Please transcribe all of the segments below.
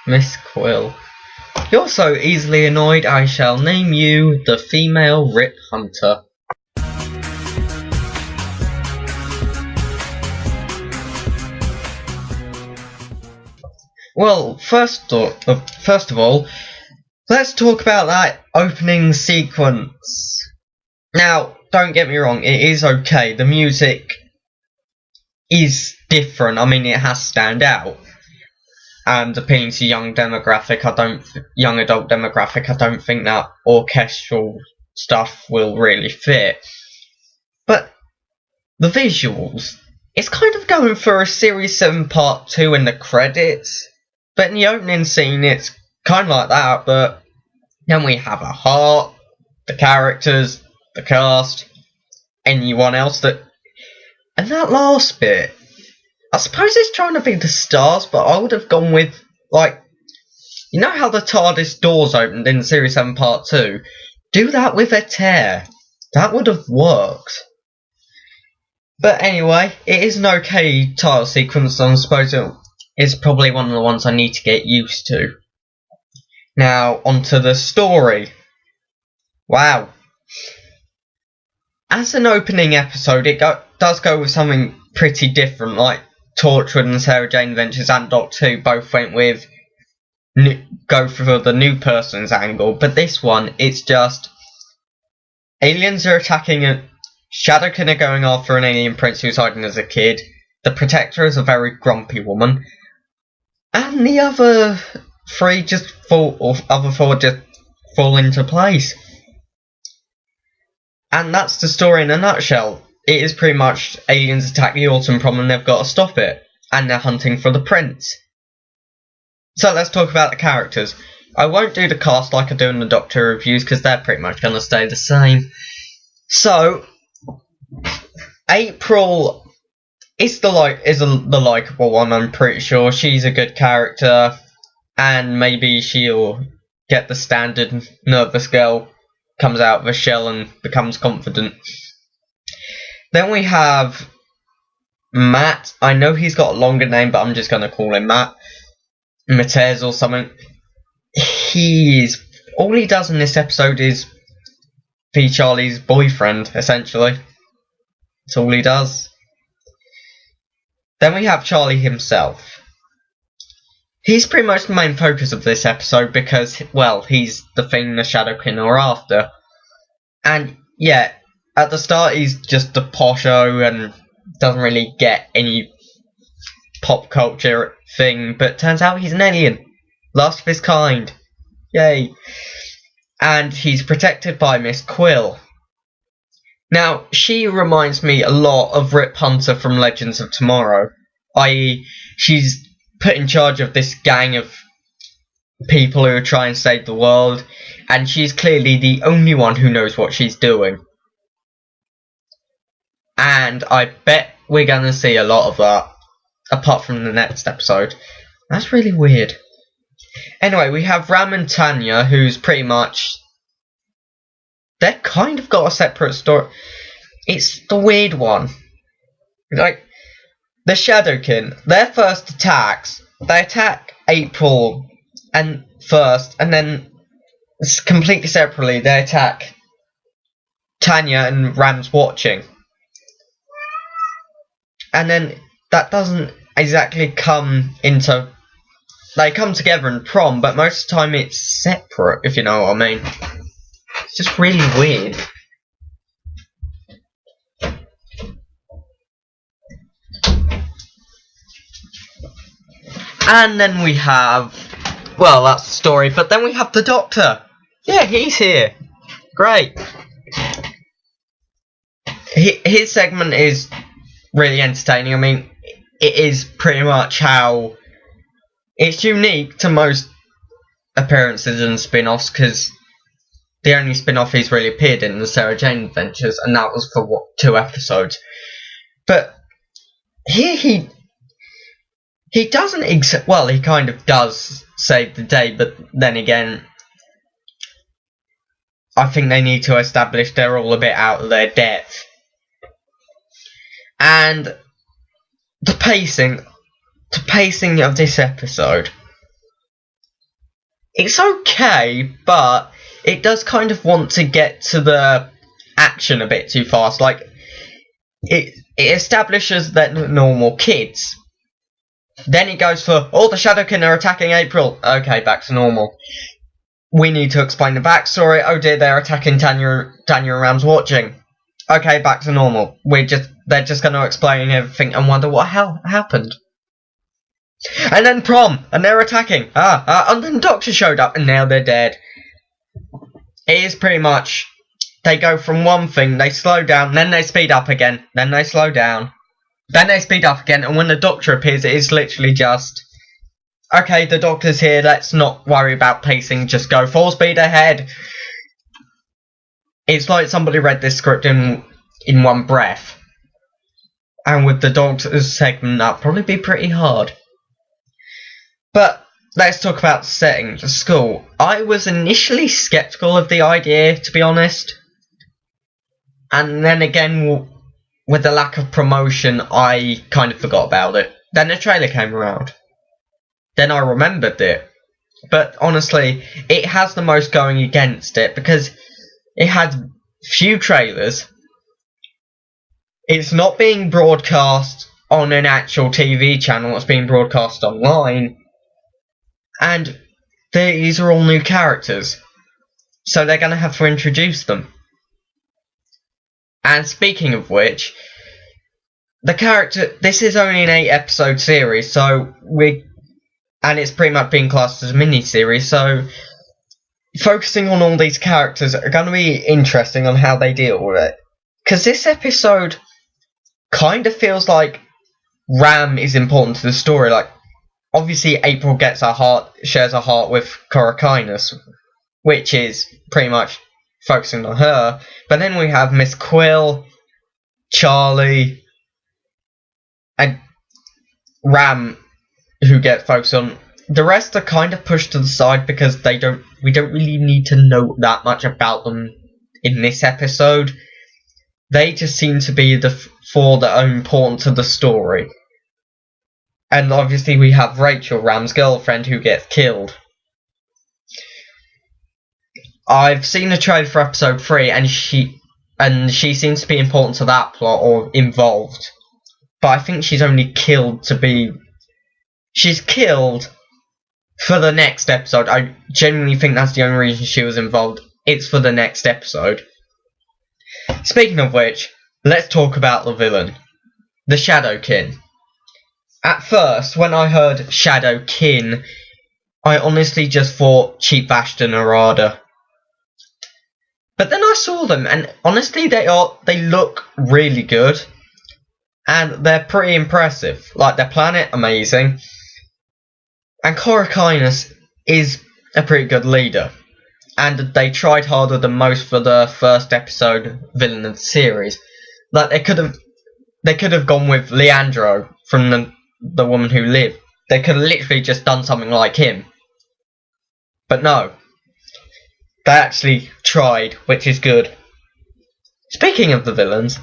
Miss Quill. You're so easily annoyed, I shall name you the female Rip Hunter. Well, first of all, let's talk about that opening sequence. Now, don't get me wrong, it is okay. The music is different. I mean, it has to stand out. And appealing to young adult demographic, I don't think that orchestral stuff will really fit. But the visuals, it's kind of going for a Series 7 Part 2 in the credits. But in the opening scene, it's kind of like that, but then we have a heart, the characters, the cast, anyone else that... And that last bit, I suppose it's trying to be the stars, but I would have gone with, like, you know how the TARDIS doors opened in Series 7 Part 2? Do that with a tear. That would have worked. But anyway, it is an okay title sequence, and I suppose it's probably one of the ones I need to get used to. Now, onto the story. Wow. As an opening episode, it does go with something pretty different, like Torchwood and Sarah Jane Adventures and Doctor Who both went with go for the new person's angle, but this one, it's just aliens are attacking Shadowkin are going after an alien prince who's hiding as a kid, the Protector is a very grumpy woman, and the other four just fall into place. And that's the story in a nutshell. It is pretty much aliens attack the autumn prom and they've got to stop it. And they're hunting for the prince. So let's talk about the characters. I won't do the cast like I do in the Doctor reviews because they're pretty much going to stay the same. So, April is the likeable one, I'm pretty sure. She's a good character. And maybe she'll get the standard nervous girl, comes out of a shell and becomes confident. Then we have Matt. I know he's got a longer name, but I'm just going to call him Matt. Matez or something. All he does in this episode is be Charlie's boyfriend, essentially. That's all he does. Then we have Charlie himself. He's pretty much the main focus of this episode because, well, he's the thing the Shadowkin are after. And, yeah, at the start he's just a posho and doesn't really get any pop culture thing, but turns out he's an alien. Last of his kind. Yay. And he's protected by Miss Quill. Now, she reminds me a lot of Rip Hunter from Legends of Tomorrow. I.e., she's put in charge of this gang of people who are trying to save the world, and she's clearly the only one who knows what she's doing. And I bet we're going to see a lot of that, apart from the next episode. That's really weird. Anyway, we have Ram and Tanya, who's pretty much... They've kind of got a separate story. It's the weird one. Like, the Shadowkin, their first attacks, they attack April and first, and then completely separately, they attack Tanya and Ram's watching. And then that doesn't exactly come into... They come together in prom, but most of the time it's separate, if you know what I mean. It's just really weird. And then we have... Well, that's the story, but then we have the Doctor. Yeah, he's here. Great. His segment is really entertaining. I mean, it is pretty much how... It's unique to most appearances and spin-offs, because the only spin-off he's really appeared in was Sarah Jane Adventures, and that was for, 2 episodes. But here he doesn't well, he kind of does save the day, but then again, I think they need to establish they're all a bit out of their depth. And the pacing of this episode, it's okay, but it does kind of want to get to the action a bit too fast. Like, it establishes that normal kids. Then it goes for, the Shadowkin are attacking April. Okay, back to normal. We need to explain the backstory. Oh dear, they're attacking Tanya and Ram's watching. Okay, back to normal. They're just going to explain everything and wonder what hell happened. And then prom, and they're attacking. And then the Doctor showed up, and now they're dead. It is pretty much, they go from one thing, they slow down, then they speed up again, then they slow down, then they speed up again, and when the Doctor appears, it is literally just, okay, the Doctor's here, let's not worry about pacing, just go full speed ahead. It's like somebody read this script in one breath. And with the Doctor's segment, that'd probably be pretty hard. But let's talk about the setting, the school. I was initially skeptical of the idea, to be honest. And then again, with the lack of promotion, I kind of forgot about it. Then the trailer came around. Then I remembered it. But honestly, it has the most going against it, because it had few trailers. It's not being broadcast on an actual TV channel, it's being broadcast online. And these are all new characters, so they're going to have to introduce them. And speaking of which, this is only an 8-episode series, and it's pretty much being classed as a mini-series, so focusing on all these characters are going to be interesting on how they deal with it. Because this episode kind of feels like Ram is important to the story, like, obviously, April shares her heart with Korakainis, which is pretty much focusing on her. But then we have Miss Quill, Charlie, and Ram, who get focused on. The rest are kind of pushed to the side because we don't really need to know that much about them in this episode. They just seem to be the four that are important to the story. And obviously we have Rachel, Ram's girlfriend, who gets killed. I've seen the trailer for episode 3, and she seems to be important to that plot, or involved. But I think she's only killed she's killed for the next episode. I genuinely think that's the only reason she was involved. It's for the next episode. Speaking of which, let's talk about the villain. The Shadowkin. At first, when I heard Shadowkin, I honestly just thought cheap Ashton Arada. But then I saw them, and honestly, they look really good, and they're pretty impressive. Like, their planet, amazing, and Korakainis is a pretty good leader, and they tried harder than most for the first episode villain of the series. Like, they could have gone with Leandro from the Woman Who Lived. They could have literally just done something like him. But no. They actually tried, which is good. Speaking of the villains,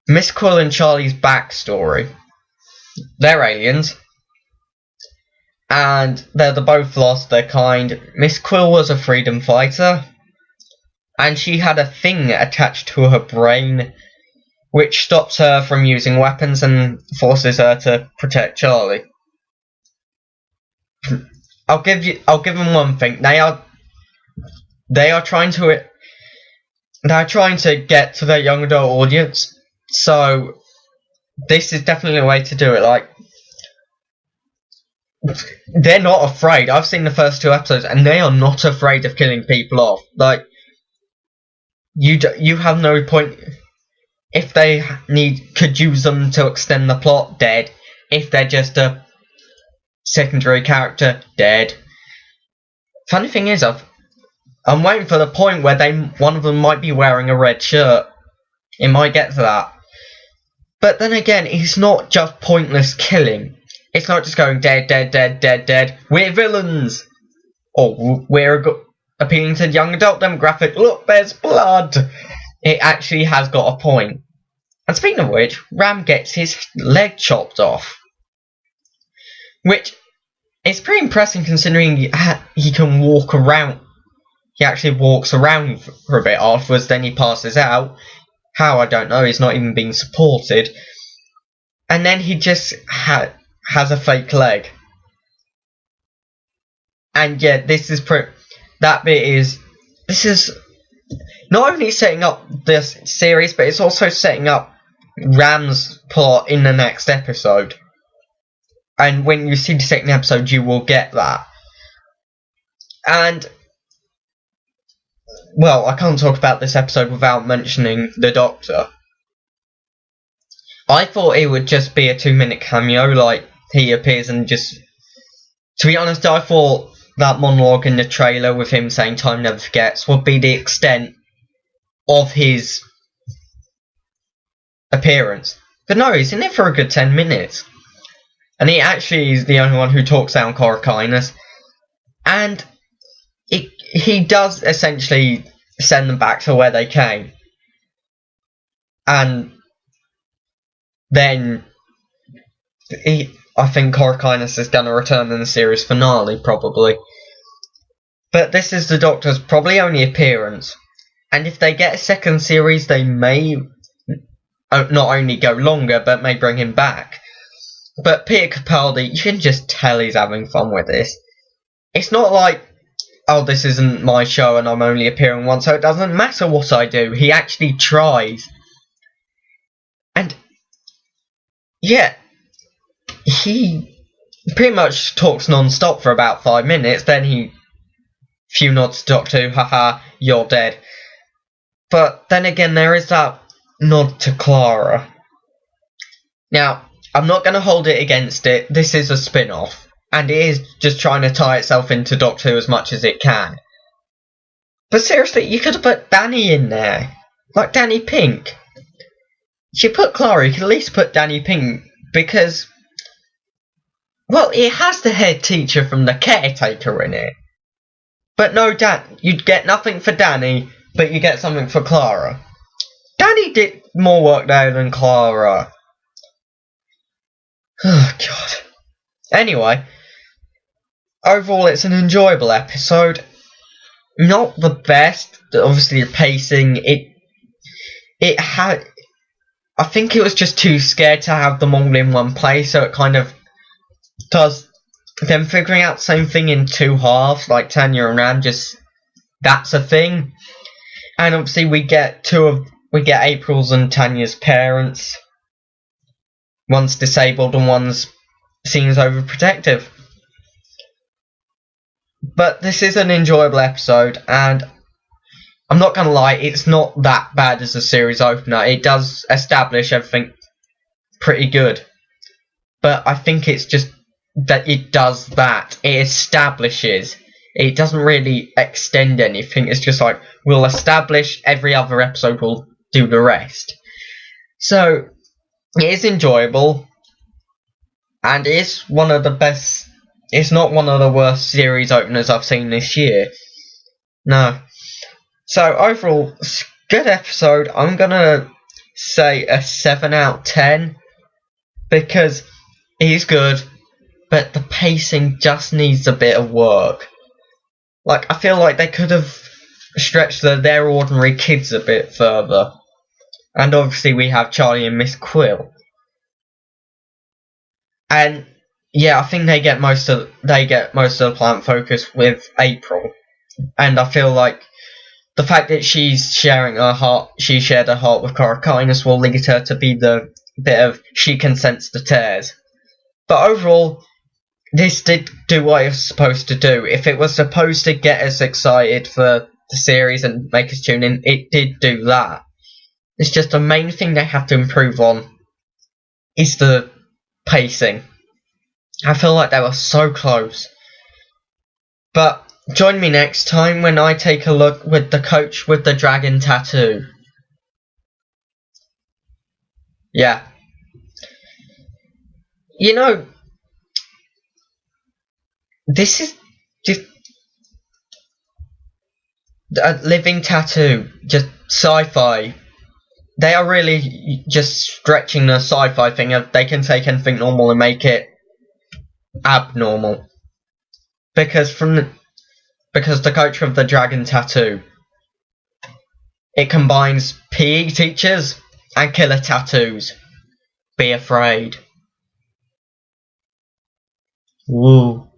Miss Quill and Charlie's backstory. They're aliens. And they're both lost their kind. Miss Quill was a freedom fighter. And she had a thing attached to her brain which stops her from using weapons and forces her to protect Charlie. I'll give them one thing. They're trying to get to their young adult audience, so this is definitely a way to do it. Like, they're not afraid. I've seen the first 2 episodes, and they are not afraid of killing people off. Like, you have no point. If they could use them to extend the plot, dead. If they're just a secondary character, dead. Funny thing is, I'm waiting for the point where one of them might be wearing a red shirt. It might get to that. But then again, it's not just pointless killing. It's not just going dead, dead, dead, dead, dead. We're villains. Or we're appealing to the young adult demographic. Look, there's blood. It actually has got a point. And speaking of which, Ram gets his leg chopped off. Which, It's pretty impressive considering he can walk around. He actually walks around for a bit afterwards, then he passes out. How, I don't know, he's not even being supported. And then he just has a fake leg. And yeah, this is this is not only setting up this series, but it's also setting up Ram's plot in the next episode. And when you see the second episode, you will get that. And, well, I can't talk about this episode without mentioning the Doctor. I thought it would just be a 2-minute cameo, like he appears and just... To be honest, I thought that monologue in the trailer with him saying "Time never forgets" would be the extent of his appearance. But no, he's in it for a good 10 minutes. And he actually is the only one who talks down Coriolanus. And he does essentially send them back to where they came. And then I think Coriolanus is going to return in the series finale, probably. But this is the Doctor's probably only appearance. And if they get a second series, they may not only go longer, but may bring him back. But Peter Capaldi, you can just tell he's having fun with this. It's not like, oh, this isn't my show and I'm only appearing once, so it doesn't matter what I do. He actually tries. And, yeah, he pretty much talks non-stop for about 5 minutes, then he few nods to Doctor Who, haha, you're dead. But then again, there is that nod to Clara. Now, I'm not going to hold it against it. This is a spin-off. And it is just trying to tie itself into Doctor Who as much as it can. But seriously, you could have put Danny in there. Like Danny Pink. If you put Clara, you could at least put Danny Pink. Because, well, it has the head teacher from The Caretaker in it. But no, you'd get nothing for Danny, but you get something for Clara. Danny did more work there than Clara. Oh, God. Anyway, overall it's an enjoyable episode. Not the best, obviously the pacing, it had... I think it was just too scared to have them all in one place, so it kind of does them figuring out the same thing in 2 halves, like Tanya and Ram, just... That's a thing. And obviously we get April's and Tanya's parents. One's disabled and one's seen as overprotective. But this is an enjoyable episode, and I'm not going to lie, it's not that bad as a series opener. It does establish everything pretty good. But I think it's just that it does that. It establishes. It doesn't really extend anything. It's just like, we'll establish, every other episode will do the rest. So, it is enjoyable, and it's one of the best, it's not one of the worst series openers I've seen this year. No. So, overall, good episode. I'm gonna say a 7 out of 10, because it is good, but the pacing just needs a bit of work. Like, I feel like they could have stretched They're Ordinary Kids a bit further. And obviously we have Charlie and Miss Quill. And yeah, I think they get most of the plant focus with April. And I feel like the fact that she shared her heart with Coriolanus will lead her to be the bit of she can sense the tears. But overall, this did do what it was supposed to do. If it was supposed to get us excited for the series and make us tune in, it did do that. It's just the main thing they have to improve on is the pacing. I feel like they were so close. But join me next time when I take a look with the coach with the dragon tattoo. Yeah. You know, this is just a living tattoo, just sci-fi. They are really just stretching the sci-fi thing. They can take anything normal and make it abnormal. because because the culture of the dragon tattoo, it combines PE teachers and killer tattoos. Be afraid. Woo.